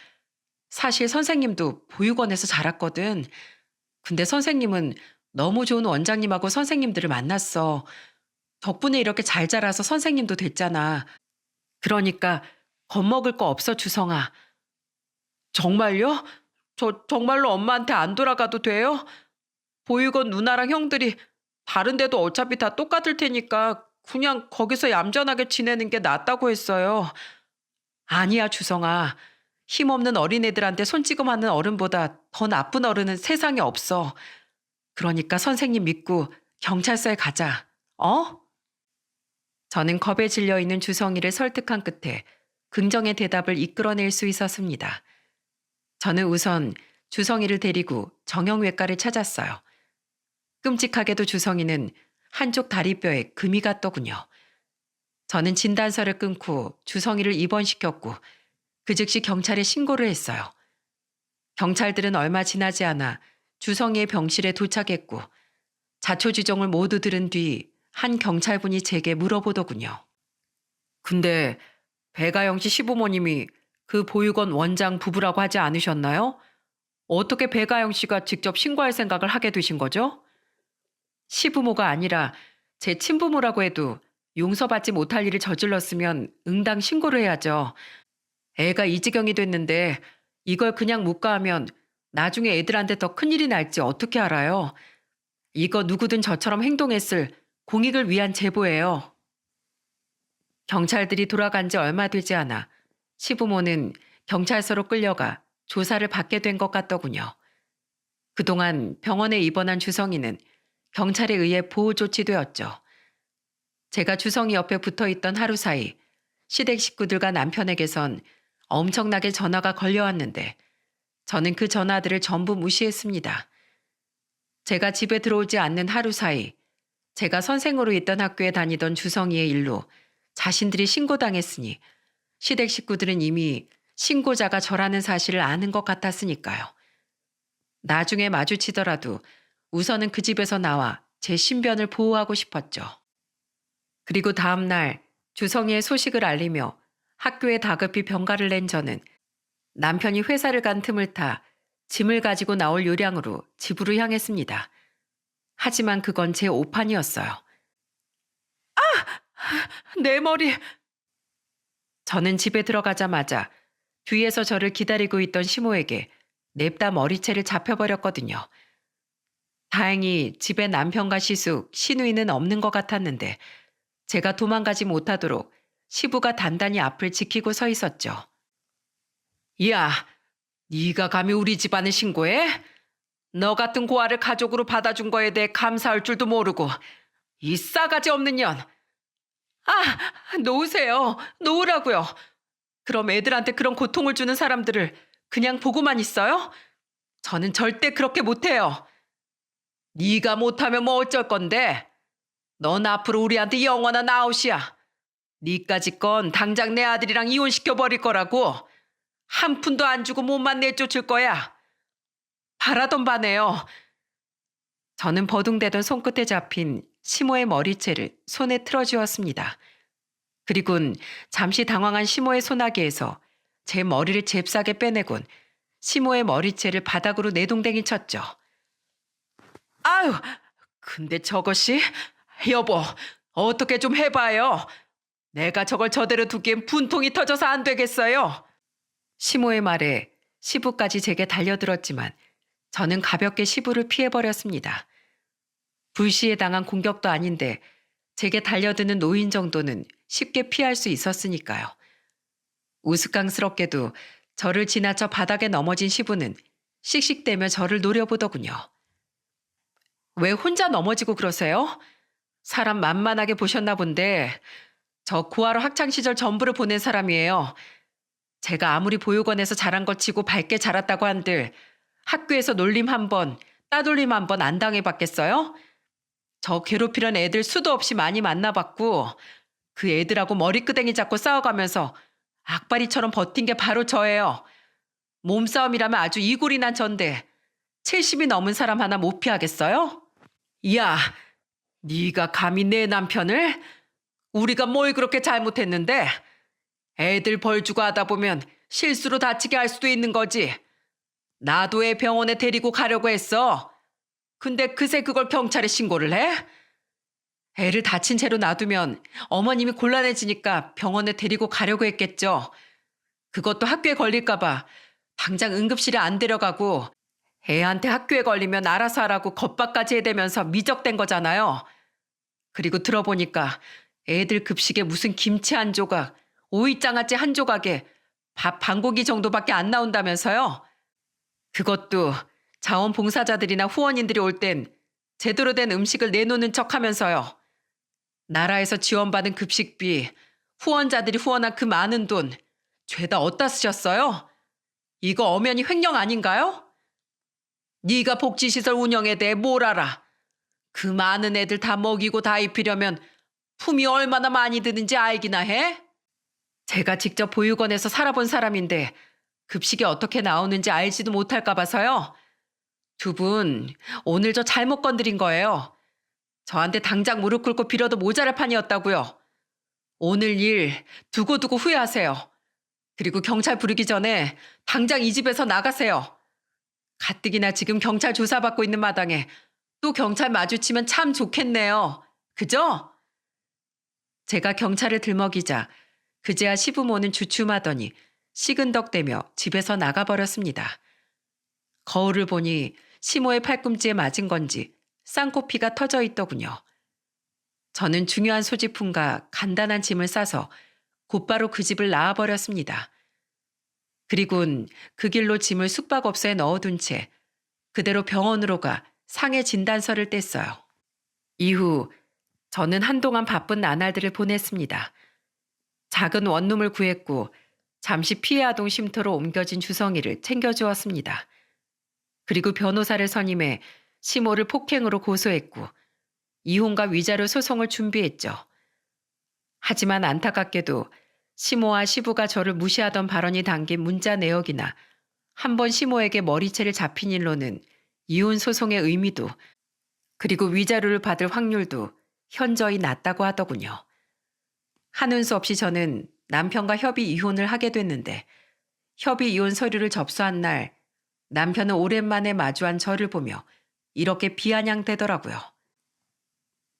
사실 선생님도 보육원에서 자랐거든. 근데 선생님은 너무 좋은 원장님하고 선생님들을 만났어. 덕분에 이렇게 잘 자라서 선생님도 됐잖아. 그러니까 겁먹을 거 없어, 주성아. 정말요? 저 정말로 엄마한테 안 돌아가도 돼요? 보육원 누나랑 형들이 다른 데도 어차피 다 똑같을 테니까 그냥 거기서 얌전하게 지내는 게 낫다고 했어요. 아니야, 주성아. 힘없는 어린애들한테 손찌검하는 어른보다 더 나쁜 어른은 세상에 없어. 그러니까 선생님 믿고 경찰서에 가자. 어? 저는 겁에 질려 있는 주성이를 설득한 끝에 긍정의 대답을 이끌어낼 수 있었습니다. 저는 우선 주성이를 데리고 정형외과를 찾았어요. 끔찍하게도 주성이는 한쪽 다리뼈에 금이 갔더군요. 저는 진단서를 끊고 주성이를 입원시켰고 그 즉시 경찰에 신고를 했어요. 경찰들은 얼마 지나지 않아 주성이의 병실에 도착했고 자초지종을 모두 들은 뒤 한 경찰분이 제게 물어보더군요. 근데 배가영 씨 시부모님이 그 보육원 원장 부부라고 하지 않으셨나요? 어떻게 배가영 씨가 직접 신고할 생각을 하게 되신 거죠? 시부모가 아니라 제 친부모라고 해도 용서받지 못할 일을 저질렀으면 응당 신고를 해야죠. 애가 이 지경이 됐는데 이걸 그냥 묵과하면 나중에 애들한테 더 큰일이 날지 어떻게 알아요? 이거 누구든 저처럼 행동했을 공익을 위한 제보예요. 경찰들이 돌아간 지 얼마 되지 않아 시부모는 경찰서로 끌려가 조사를 받게 된 것 같더군요. 그동안 병원에 입원한 주성이는 경찰에 의해 보호 조치되었죠. 제가 주성이 옆에 붙어 있던 하루 사이 시댁 식구들과 남편에게선 엄청나게 전화가 걸려왔는데 저는 그 전화들을 전부 무시했습니다. 제가 집에 들어오지 않는 하루 사이 제가 선생으로 있던 학교에 다니던 주성이의 일로 자신들이 신고당했으니 시댁 식구들은 이미 신고자가 저라는 사실을 아는 것 같았으니까요. 나중에 마주치더라도 우선은 그 집에서 나와 제 신변을 보호하고 싶었죠. 그리고 다음 날 주성이의 소식을 알리며 학교에 다급히 병가를 낸 저는 남편이 회사를 간 틈을 타 짐을 가지고 나올 요량으로 집으로 향했습니다. 하지만 그건 제 오판이었어요. 내 머리! 저는 집에 들어가자마자 뒤에서 저를 기다리고 있던 시모에게 냅다 머리채를 잡혀버렸거든요. 다행히 집에 남편과 시숙, 시누이는 없는 것 같았는데 제가 도망가지 못하도록 시부가 단단히 앞을 지키고 서 있었죠. 야, 네가 감히 우리 집안을 신고해? 너 같은 고아를 가족으로 받아준 거에 대해 감사할 줄도 모르고 이 싸가지 없는 년. 놓으세요. 놓으라고요. 그럼 애들한테 그런 고통을 주는 사람들을 그냥 보고만 있어요? 저는 절대 그렇게 못해요. 네가 못하면 뭐 어쩔 건데? 넌 앞으로 우리한테 영원한 아웃이야. 니까짓 건 당장 내 아들이랑 이혼시켜버릴 거라고. 한 푼도 안 주고 몸만 내쫓을 거야. 바라던 바네요. 저는 버둥대던 손끝에 잡힌 시모의 머리채를 손에 틀어쥐었습니다. 그리곤 잠시 당황한 시모의 소나기에서 제 머리를 잽싸게 빼내곤 시모의 머리채를 바닥으로 내동댕이 쳤죠. 아유, 근데 저것이... 여보, 어떻게 좀 해봐요. 내가 저걸 저대로 두기엔 분통이 터져서 안 되겠어요. 시모의 말에 시부까지 제게 달려들었지만 저는 가볍게 시부를 피해버렸습니다. 불시에 당한 공격도 아닌데 제게 달려드는 노인 정도는 쉽게 피할 수 있었으니까요. 우스꽝스럽게도 저를 지나쳐 바닥에 넘어진 시부는 씩씩대며 저를 노려보더군요. 왜 혼자 넘어지고 그러세요? 사람 만만하게 보셨나 본데 저 구하러 학창시절 전부를 보낸 사람이에요. 제가 아무리 보육원에서 자란 것 치고 밝게 자랐다고 한들 학교에서 놀림 한 번, 따돌림 한 번 안 당해봤겠어요? 저 괴롭히려는 애들 수도 없이 많이 만나봤고 그 애들하고 머리끄댕이 잡고 싸워가면서 악바리처럼 버틴 게 바로 저예요. 몸싸움이라면 아주 이골이 난 전데 70이 넘은 사람 하나 못 피하겠어요? 야, 네가 감히 내 남편을? 우리가 뭘 그렇게 잘못했는데? 애들 벌 주고 하다 보면 실수로 다치게 할 수도 있는 거지. 나도 애 병원에 데리고 가려고 했어. 근데 그새 그걸 경찰에 신고를 해? 애를 다친 채로 놔두면 어머님이 곤란해지니까 병원에 데리고 가려고 했겠죠. 그것도 학교에 걸릴까봐 당장 응급실에 안 데려가고 애한테 학교에 걸리면 알아서 하라고 겁박까지 해대면서 미적된 거잖아요. 그리고 들어보니까 애들 급식에 무슨 김치 한 조각, 오이장아찌 한 조각에 밥 반 고기 정도밖에 안 나온다면서요. 그것도 자원봉사자들이나 후원인들이 올 땐 제대로 된 음식을 내놓는 척하면서요. 나라에서 지원받은 급식비, 후원자들이 후원한 그 많은 돈 죄다 어디다 쓰셨어요? 이거 엄연히 횡령 아닌가요? 네가 복지시설 운영에 대해 뭘 알아? 그 많은 애들 다 먹이고 다 입히려면 품이 얼마나 많이 드는지 알기나 해? 제가 직접 보육원에서 살아본 사람인데 급식이 어떻게 나오는지 알지도 못할까 봐서요. 두 분 오늘 저 잘못 건드린 거예요. 저한테 당장 무릎 꿇고 빌어도 모자랄 판이었다고요. 오늘 일 두고두고 후회하세요. 그리고 경찰 부르기 전에 당장 이 집에서 나가세요. 가뜩이나 지금 경찰 조사받고 있는 마당에 또 경찰 마주치면 참 좋겠네요. 그죠? 제가 경찰을 들먹이자 그제야 시부모는 주춤하더니 시근덕대며 집에서 나가버렸습니다. 거울을 보니 시모의 팔꿈치에 맞은 건지 쌍코피가 터져 있더군요. 저는 중요한 소지품과 간단한 짐을 싸서 곧바로 그 집을 나와버렸습니다. 그리곤 그 길로 짐을 숙박업소에 넣어둔 채 그대로 병원으로 가 상해 진단서를 뗐어요. 이후 저는 한동안 바쁜 나날들을 보냈습니다. 작은 원룸을 구했고 잠시 피해 아동 쉼터로 옮겨진 주성이를 챙겨주었습니다. 그리고 변호사를 선임해 시모를 폭행으로 고소했고 이혼과 위자료 소송을 준비했죠. 하지만 안타깝게도 시모와 시부가 저를 무시하던 발언이 담긴 문자 내역이나 한 번 시모에게 머리채를 잡힌 일로는 이혼 소송의 의미도 그리고 위자료를 받을 확률도 현저히 낮다고 하더군요. 하는 수 없이 저는 남편과 협의 이혼을 하게 됐는데 협의 이혼 서류를 접수한 날 남편은 오랜만에 마주한 저를 보며 이렇게 비아냥대더라고요.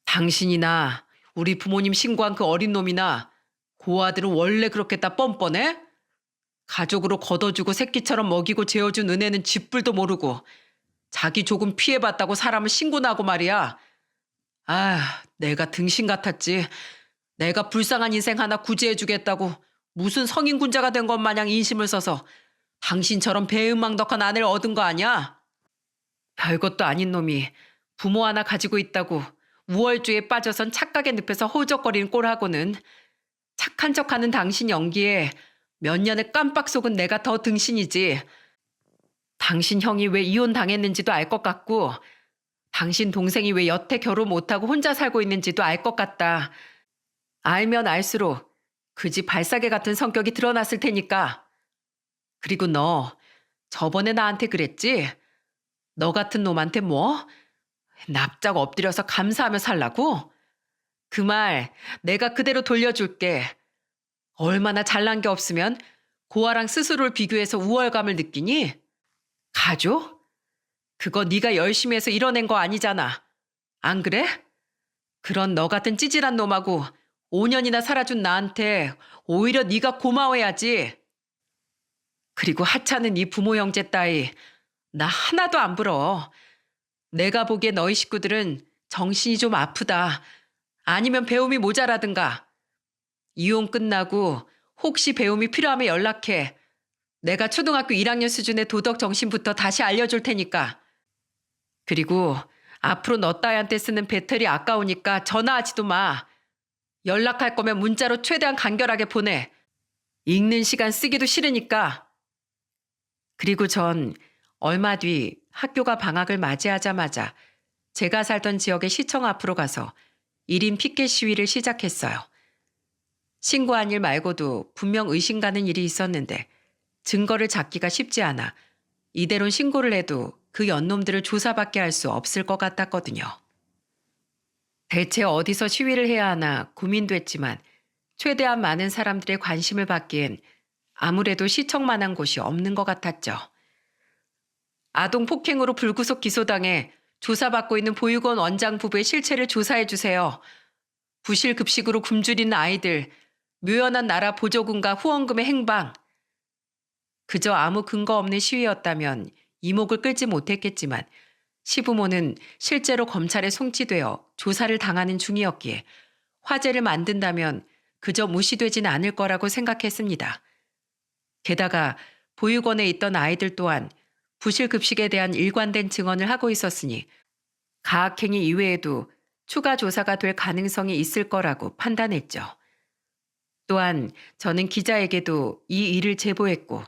당신이나 우리 부모님 신고한 그 어린 놈이나 그 아들은 원래 그렇게 다 뻔뻔해? 가족으로 걷어주고 새끼처럼 먹이고 재워준 은혜는 쥐뿔도 모르고 자기 조금 피해봤다고 사람을 신고나 하고 말이야. 아, 내가 등신 같았지. 내가 불쌍한 인생 하나 구제해주겠다고 무슨 성인군자가 된 것 마냥 인심을 써서 당신처럼 배은망덕한 아내를 얻은 거 아니야? 별것도 아닌 놈이 부모 하나 가지고 있다고 우월주의에 빠져선 착각에 늪에서 허우적거리는 꼴하고는 착한 척하는 당신 연기에 몇 년에 깜빡 속은 내가 더 등신이지. 당신 형이 왜 이혼당했는지도 알 것 같고 당신 동생이 왜 여태 결혼 못하고 혼자 살고 있는지도 알 것 같다. 알면 알수록 그 집 발사계 같은 성격이 드러났을 테니까. 그리고 너 저번에 나한테 그랬지? 너 같은 놈한테 뭐? 납작 엎드려서 감사하며 살라고? 그 말 내가 그대로 돌려줄게. 얼마나 잘난 게 없으면 고아랑 스스로를 비교해서 우월감을 느끼니? 가족? 그거 네가 열심히 해서 이뤄낸 거 아니잖아. 안 그래? 그런 너 같은 찌질한 놈하고 5년이나 살아준 나한테 오히려 네가 고마워야지. 그리고 하찮은 네 부모 형제 따위 나 하나도 안 부러워. 내가 보기에 너희 식구들은 정신이 좀 아프다. 아니면 배움이 모자라든가. 이혼 끝나고 혹시 배움이 필요하면 연락해. 내가 초등학교 1학년 수준의 도덕 정신부터 다시 알려줄 테니까. 그리고 앞으로 너 따위한테 쓰는 배터리 아까우니까 전화하지도 마. 연락할 거면 문자로 최대한 간결하게 보내. 읽는 시간 쓰기도 싫으니까. 그리고 전 얼마 뒤 학교가 방학을 맞이하자마자 제가 살던 지역의 시청 앞으로 가서 1인 피켓 시위를 시작했어요. 신고한 일 말고도 분명 의심 가는 일이 있었는데 증거를 잡기가 쉽지 않아 이대로 신고를 해도 그 연놈들을 조사받게 할 수 없을 것 같았거든요. 대체 어디서 시위를 해야 하나 고민도 했지만 최대한 많은 사람들의 관심을 받기엔 아무래도 시청만한 곳이 없는 것 같았죠. 아동 폭행으로 불구속 기소당해 조사받고 있는 보육원 원장 부부의 실체를 조사해 주세요. 부실 급식으로 굶주리는 아이들, 묘연한 나라 보조금과 후원금의 행방. 그저 아무 근거 없는 시위였다면 이목을 끌지 못했겠지만 시부모는 실제로 검찰에 송치되어 조사를 당하는 중이었기에 화제를 만든다면 그저 무시되진 않을 거라고 생각했습니다. 게다가 보육원에 있던 아이들 또한 부실급식에 대한 일관된 증언을 하고 있었으니 가학행위 이외에도 추가 조사가 될 가능성이 있을 거라고 판단했죠. 또한 저는 기자에게도 이 일을 제보했고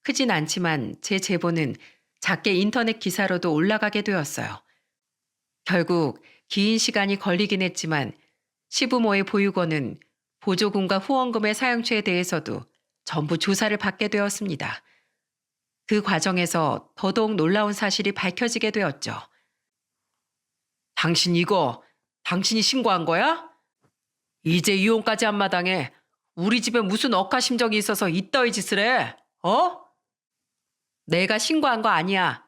크진 않지만 제 제보는 작게 인터넷 기사로도 올라가게 되었어요. 결국 긴 시간이 걸리긴 했지만 시부모의 보육원은 보조금과 후원금의 사용처에 대해서도 전부 조사를 받게 되었습니다. 그 과정에서 더더욱 놀라운 사실이 밝혀지게 되었죠. 당신 이거 당신이 신고한 거야? 이제 이혼까지 한 마당에 우리 집에 무슨 억하심정이 있어서 이따위 짓을 해? 어? 내가 신고한 거 아니야.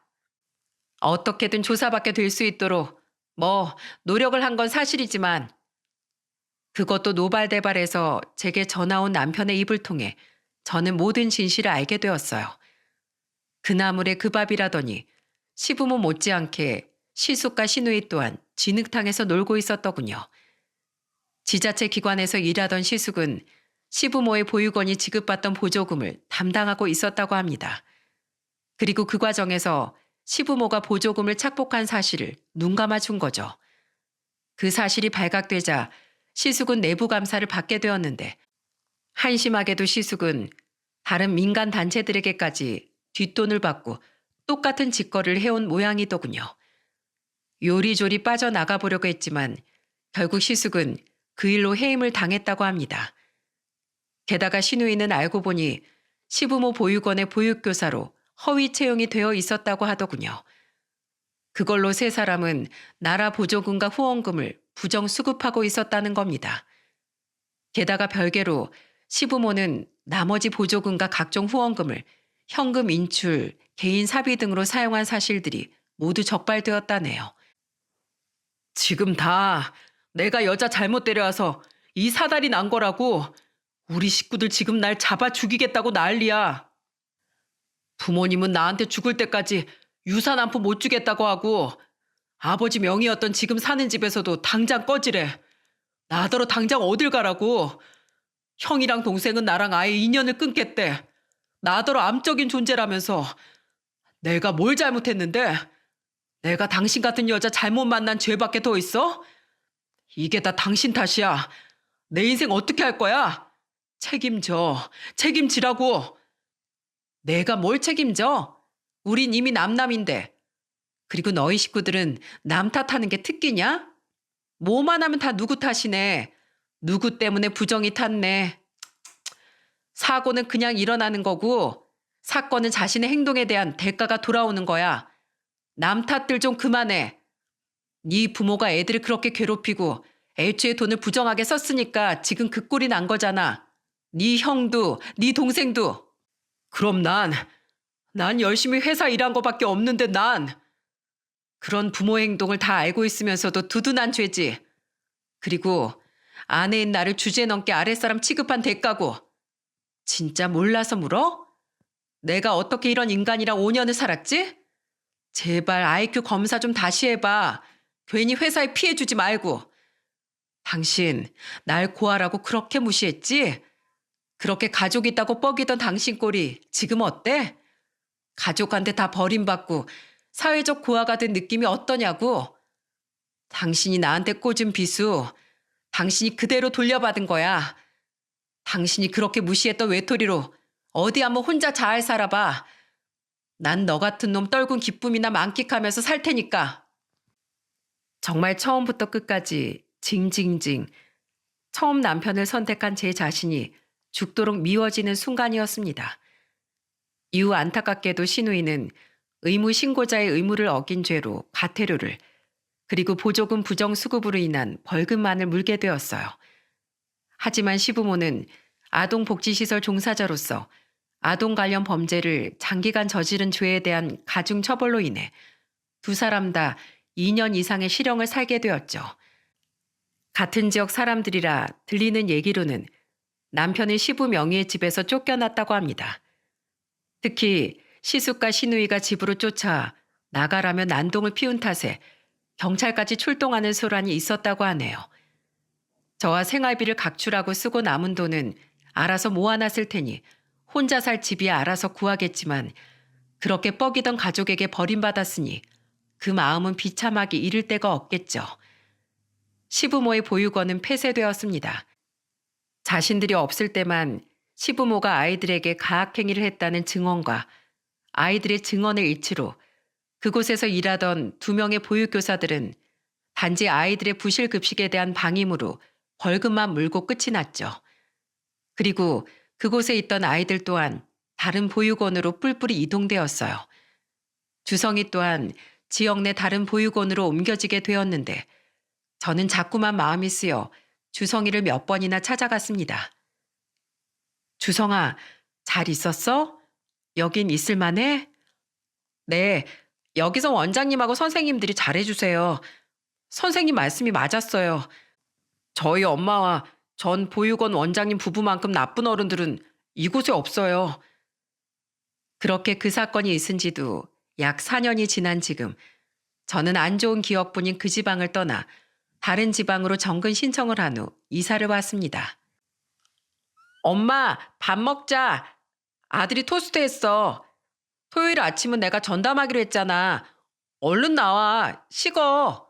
어떻게든 조사받게 될 수 있도록 노력을 한 건 사실이지만 그것도 노발대발해서 제게 전화 온 남편의 입을 통해 저는 모든 진실을 알게 되었어요. 그 나물에 그 밥이라더니 시부모 못지않게 시숙과 시누이 또한 진흙탕에서 놀고 있었더군요. 지자체 기관에서 일하던 시숙은 시부모의 보육원이 지급받던 보조금을 담당하고 있었다고 합니다. 그리고 그 과정에서 시부모가 보조금을 착복한 사실을 눈감아 준 거죠. 그 사실이 발각되자 시숙은 내부 감사를 받게 되었는데 한심하게도 시숙은 다른 민간 단체들에게까지 뒷돈을 받고 똑같은 짓거리를 해온 모양이더군요. 요리조리 빠져나가 보려고 했지만 결국 시숙은 그 일로 해임을 당했다고 합니다. 게다가 시누이는 알고 보니 시부모 보육원의 보육교사로 허위 채용이 되어 있었다고 하더군요. 그걸로 세 사람은 나라 보조금과 후원금을 부정 수급하고 있었다는 겁니다. 게다가 별개로 시부모는 나머지 보조금과 각종 후원금을 현금 인출, 개인 사비 등으로 사용한 사실들이 모두 적발되었다네요. 지금 다 내가 여자 잘못 데려와서 이 사달이 난 거라고. 우리 식구들 지금 날 잡아 죽이겠다고 난리야. 부모님은 나한테 죽을 때까지 유산 한 푼 못 주겠다고 하고 아버지 명의였던 지금 사는 집에서도 당장 꺼지래. 나더러 당장 어딜 가라고. 형이랑 동생은 나랑 아예 인연을 끊겠대. 나더러 암적인 존재라면서. 내가 뭘 잘못했는데? 내가 당신 같은 여자 잘못 만난 죄밖에 더 있어? 이게 다 당신 탓이야. 내 인생 어떻게 할 거야? 책임져. 책임지라고. 내가 뭘 책임져? 우린 이미 남남인데. 그리고 너희 식구들은 남 탓하는 게 특기냐? 뭐만 하면 다 누구 탓이네. 누구 때문에 부정이 탔네. 사고는 그냥 일어나는 거고 사건은 자신의 행동에 대한 대가가 돌아오는 거야. 남 탓들 좀 그만해. 네 부모가 애들을 그렇게 괴롭히고 애초에 돈을 부정하게 썼으니까 지금 그 꼴이 난 거잖아. 네 형도 네 동생도. 그럼 난 열심히 회사 일한 거밖에 없는데 난. 그런 부모 행동을 다 알고 있으면서도 두둔한 죄지. 그리고 아내인 나를 주제 넘게 아랫사람 취급한 대가고. 진짜 몰라서 물어? 내가 어떻게 이런 인간이랑 5년을 살았지? 제발 IQ 검사 좀 다시 해봐. 괜히 회사에 피해 주지 말고. 당신 날 고아라고 그렇게 무시했지? 그렇게 가족 있다고 뻐기던 당신 꼴이 지금 어때? 가족한테 다 버림받고 사회적 고아가 된 느낌이 어떠냐고. 당신이 나한테 꽂은 비수 당신이 그대로 돌려받은 거야. 당신이 그렇게 무시했던 외톨이로 어디 한번 혼자 잘 살아봐. 난 너 같은 놈 떨군 기쁨이나 만끽하면서 살 테니까. 정말 처음부터 끝까지 징징징 처음 남편을 선택한 제 자신이 죽도록 미워지는 순간이었습니다. 이후 안타깝게도 시누이는 의무 신고자의 의무를 어긴 죄로 과태료를 그리고 보조금 부정 수급으로 인한 벌금만을 물게 되었어요. 하지만 시부모는 아동복지시설 종사자로서 아동 관련 범죄를 장기간 저지른 죄에 대한 가중 처벌로 인해 두 사람 다 2년 이상의 실형을 살게 되었죠. 같은 지역 사람들이라 들리는 얘기로는 남편의 시부 명의의 집에서 쫓겨났다고 합니다. 특히 시숙과 시누이가 집으로 쫓아 나가라며 난동을 피운 탓에 경찰까지 출동하는 소란이 있었다고 하네요. 저와 생활비를 각출하고 쓰고 남은 돈은 알아서 모아놨을 테니 혼자 살 집이 알아서 구하겠지만 그렇게 뻐기던 가족에게 버림받았으니 그 마음은 비참하기 이를 데가 없겠죠. 시부모의 보육원은 폐쇄되었습니다. 자신들이 없을 때만 시부모가 아이들에게 가학행위를 했다는 증언과 아이들의 증언을 일치로 그곳에서 일하던 2명의 보육교사들은 단지 아이들의 부실 급식에 대한 방임으로 벌금만 물고 끝이 났죠. 그리고 그곳에 있던 아이들 또한 다른 보육원으로 뿔뿔이 이동되었어요. 주성이 또한 지역 내 다른 보육원으로 옮겨지게 되었는데 저는 자꾸만 마음이 쓰여 주성이를 몇 번이나 찾아갔습니다. 주성아, 잘 있었어? 여긴 있을만해? 네, 여기서 원장님하고 선생님들이 잘해주세요. 선생님 말씀이 맞았어요. 저희 엄마와 전 보육원 원장님 부부만큼 나쁜 어른들은 이곳에 없어요. 그렇게 그 사건이 있은 지도 약 4년이 지난 지금 저는 안 좋은 기억뿐인 그 지방을 떠나 다른 지방으로 정근 신청을 한 후 이사를 왔습니다. 엄마, 밥 먹자. 아들이 토스트 했어. 토요일 아침은 내가 전담하기로 했잖아. 얼른 나와. 식어.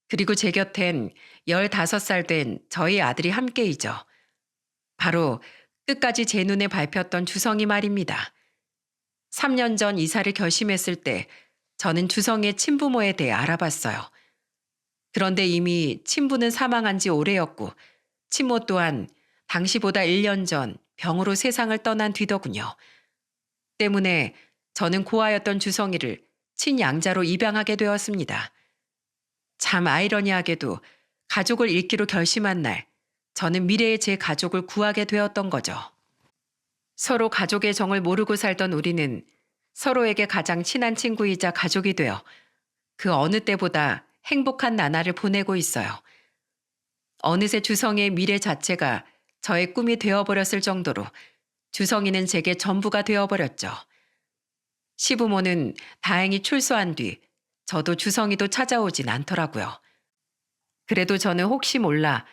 그리고 제 곁엔 15살 된 저희 아들이 함께이죠. 바로 끝까지 제 눈에 밟혔던 주성이 말입니다. 3년 전 이사를 결심했을 때 저는 주성의 친부모에 대해 알아봤어요. 그런데 이미 친부는 사망한 지 오래였고 친모 또한 당시보다 1년 전 병으로 세상을 떠난 뒤더군요. 때문에 저는 고아였던 주성이를 친양자로 입양하게 되었습니다. 참 아이러니하게도 가족을 잃기로 결심한 날 저는 미래의 제 가족을 구하게 되었던 거죠. 서로 가족의 정을 모르고 살던 우리는 서로에게 가장 친한 친구이자 가족이 되어 그 어느 때보다 행복한 나날을 보내고 있어요. 어느새 주성이의 미래 자체가 저의 꿈이 되어버렸을 정도로 주성이는 제게 전부가 되어버렸죠. 시부모는 다행히 출소한 뒤 저도 주성이도 찾아오진 않더라고요. 그래도 저는 혹시 몰라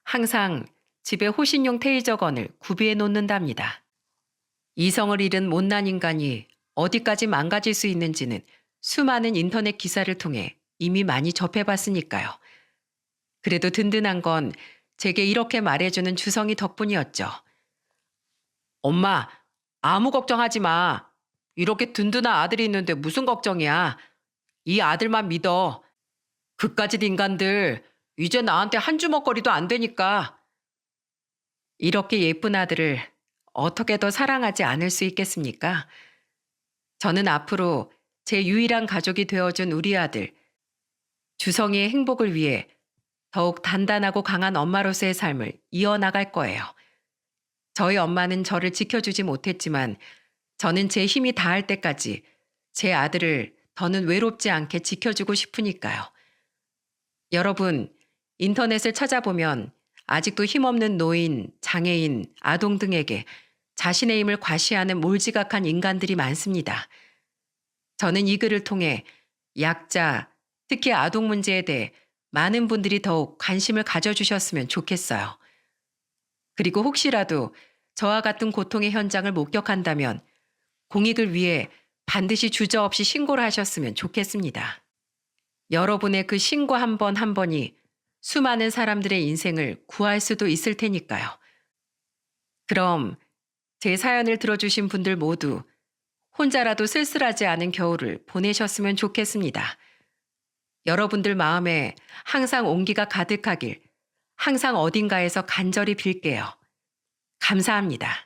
항상 집에 호신용 테이저건을 구비해 놓는답니다. 이성을 잃은 못난 인간이 어디까지 망가질 수 있는지는 수많은 인터넷 기사를 통해 이미 많이 접해봤으니까요. 그래도 든든한 건 제게 이렇게 말해주는 주성이 덕분이었죠. 엄마, 아무 걱정하지 마. 이렇게 든든한 아들이 있는데 무슨 걱정이야. 이 아들만 믿어. 그까짓 인간들 이제 나한테 한 주먹거리도 안 되니까. 이렇게 예쁜 아들을 어떻게 더 사랑하지 않을 수 있겠습니까? 저는 앞으로 제 유일한 가족이 되어준 우리 아들, 주성이의 행복을 위해 더욱 단단하고 강한 엄마로서의 삶을 이어나갈 거예요. 저희 엄마는 저를 지켜주지 못했지만 저는 제 힘이 다할 때까지 제 아들을 더는 외롭지 않게 지켜주고 싶으니까요. 여러분, 인터넷을 찾아보면 아직도 힘없는 노인, 장애인, 아동 등에게 자신의 힘을 과시하는 몰지각한 인간들이 많습니다. 저는 이 글을 통해 약자, 특히 아동 문제에 대해 많은 분들이 더욱 관심을 가져주셨으면 좋겠어요. 그리고 혹시라도 저와 같은 고통의 현장을 목격한다면 공익을 위해 반드시 주저없이 신고를 하셨으면 좋겠습니다. 여러분의 그 신고 한 번 한 번이 수많은 사람들의 인생을 구할 수도 있을 테니까요. 그럼 제 사연을 들어주신 분들 모두 혼자라도 쓸쓸하지 않은 겨울을 보내셨으면 좋겠습니다. 여러분들 마음에 항상 온기가 가득하길 항상 어딘가에서 간절히 빌게요. 감사합니다.